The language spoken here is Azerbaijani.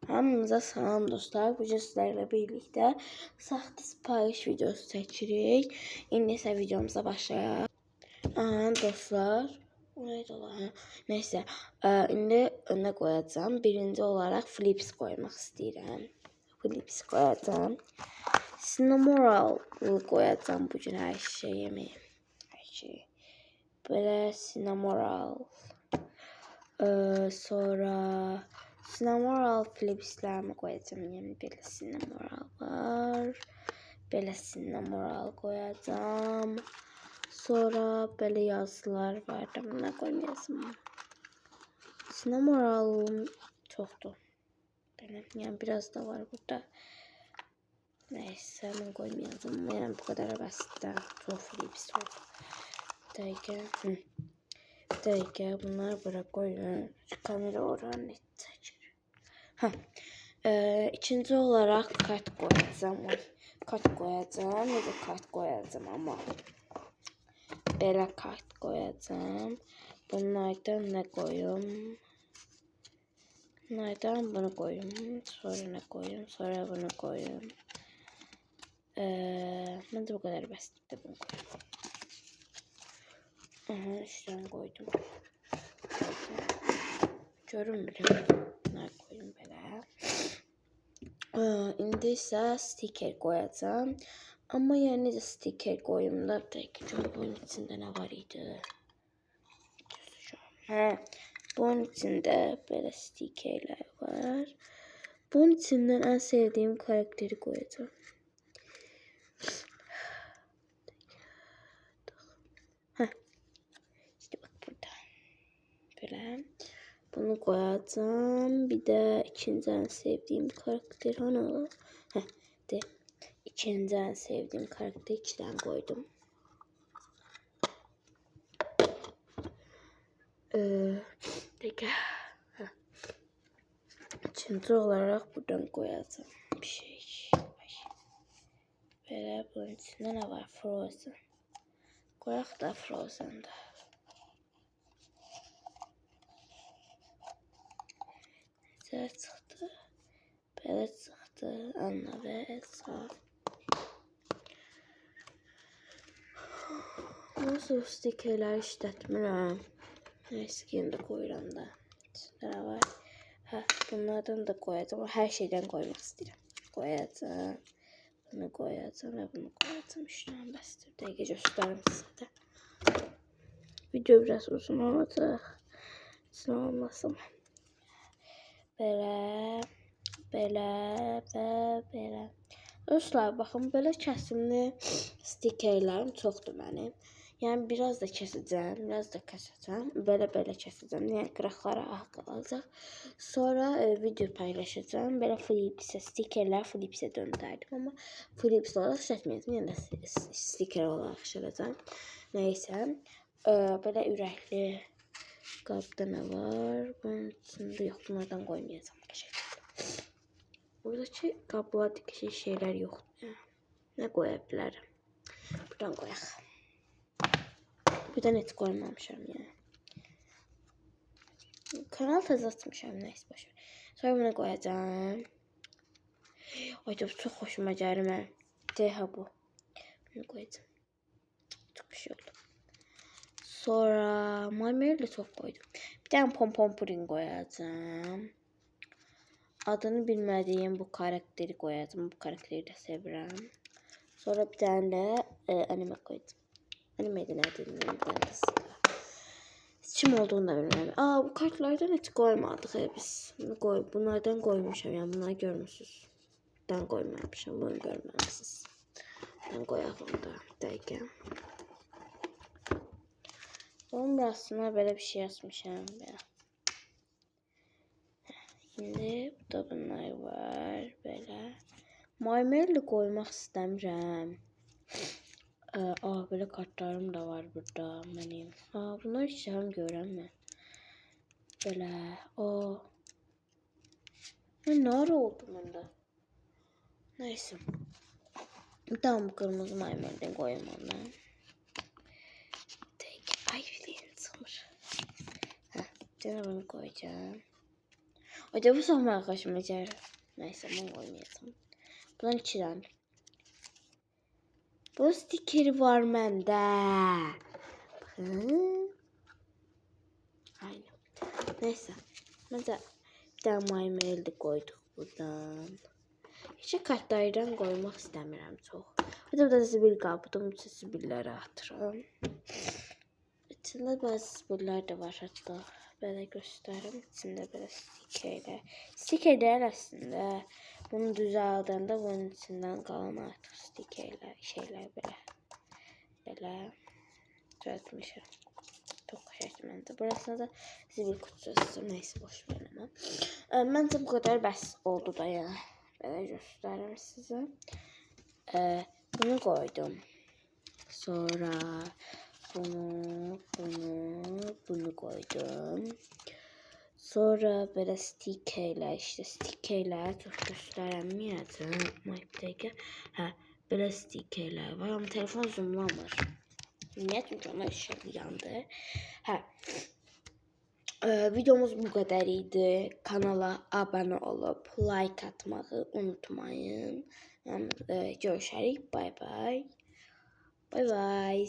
Hamınıza salam dostlar. Bugün sizlerle birlikte saxta sipariş videosu çekirik. İndi isə videomuza başlayaq. Dostlar. Neydi ola? Neyse. İndi önə qoyacağım. Birinci olarak flips koymaq istəyirəm. Flips koyacağım. Cinnamoral koyacağım bugün her şeyimi. Her şeyi. Böyle cinnamoral. Sonra cinnamoral flipslerimi koyacağım. Yani böyle cinnamoral var. Böyle cinnamoral koyacağım. Sonra böyle yazılar var. Bunları koymayasın. Cinnamoral çoktu. Benim yani biraz da var burada. Neyse ben koymayacağım. Yani bu kadar basit. Çok flips oldu. Bir dakika bunları bırak koyun. Şu kamera oranı netecek. İkinci olarak kart koyacağım. Kart koyacağım. Ya da kart koyacağım ama. Böyle kart koyacağım. Bunlardan ne koyayım? Bunlardan bunu koyayım. Sonra ne koyayım? Sonra bunu koyayım. Ben de bu kadar basit de bunu koyayım. Aha, şuradan koydum. Görünmüyor. Bunları koyayım böyle. İndi isə sticker koyacağım. Ama yani necə sticker koyayım da bunun içində nə var idi? Bunun içində belə stickerlər var. Bunun içindən en sevdiğim karakteri koyacağım. İşte bak burada. Böyle. Bunu koyacağım. Bir de ikinci en sevdiğim karakter hani de ikinci en sevdiğim karakter içten koydum. Peki. Üçüncü olarak buradan koyacağım bir şey. Böyle bunun içinde ne var? Frozen. Koyak da Frozen'da. Güzel çıktı. Böyle çıktı. Anla ve Elsa. Nasıl stikerler işletmirəm. Neyse yine de koyuram da. İçinde var. Bunlardan da koyacağım. Her şeyden koymak istedim. Koyacağım. Bunu koyacağım ve bunu koyacağım. Şuradan bastır. Dəqiqə göstərim sizə. Video biraz uzun olacaq. Sizin olmasın. Belə. Dostlar baxın belə kəsimli stikerlərim çoxdur mənim. Yəni biraz da kəsəcəm, biraz da kəsəcəm. Belə kəsəcəm. Yəni qıraqlara qalacaq. Sonra video paylaşacağım. Belə flipsə stikerlər flipsə döndərdim amma flips olaraq işlətməyəcəm. Yəni də stiker olaraq işlədəcəm. Nəysə, belə ürəkli qabda nə var? Bunun içində yox, bunlardan qoymayacağım. Buradaki qablardakı şeyler yoxdur. Ne koyabilirim? Buradan koyaq. Bir de net koymamışam yani. Kanal tez atmışam, neyse boşver. Sonra bunu koyacağım. Ay çok hoşuma gəlir. Deha bu. Bunu koyacağım. Çok bir şey oldu. Sonra maymeyle çok koydum. Bir tane pompon puding koyacağım. Adını bilmediğim bu karakteri koyacağım. Bu karakteri de sevirəm. Sonra bir tane de anime koydum. Anime'de nerede bilmiyorum. Kim olduğunu da bilmiyorum. Bu kartlardan hiç koymadık biz. Bunlardan koymuşam. Yani bunları görmüşsünüz. Ben koymamışam. Bunu görmemişsiniz. Ben koyalım da. Dəqiqə. Onun burasına böyle bir şey yazmışam. Şimdi burada bunlar var. Böyle. Maymerli koymak istəmirəm. Böyle kartlarım da var burada benim. Bunlar hiç görəm mən. Böyle. Ne ara oldu bende? Neyse. Tamam, bu kırmızı maymerden koyayım ondan. Ay bir sanır. Bir tane bunu koyacağım. Ödevi sormaya hoşuma gider. Neyse bunu koymayacağım. Bunun içinden. Bu stikeri var məndə. Bakın. Aynen. Neyse. Mesela bir tane mail de koyduk buradan. Hiç kartlardan koymak istemiyorum çok. Burada da zibil kapıdım. Zibilleri atıram. İçinde bazı zibiller de var hatta. Böyle göstereyim. İçinde böyle stikerler. Stikerler aslında. Bunu düzəldəndə bunun içindən qalan artıq stikerler, şeyler böyle. Böyle düzəltmişəm. Çok şəkildə. Burasında da zibil kutusu. Neyse boş verin ama. Məncə bu kadar bəs oldu da ya. Böyle göstereyim size. Bunu koydum. Sonra bunu koydum. Sonra böyle stikerler işte stikerler çok gösteremeyeceğim. Map'teki böyle stikerler var ama telefon zoomlamır. Niye? Çünkü ona ışık yandı. Videomuz bu kadar idi. Kanala abone olup like atmayı unutmayın. Görüşürüz. Bye bye. Bye bye.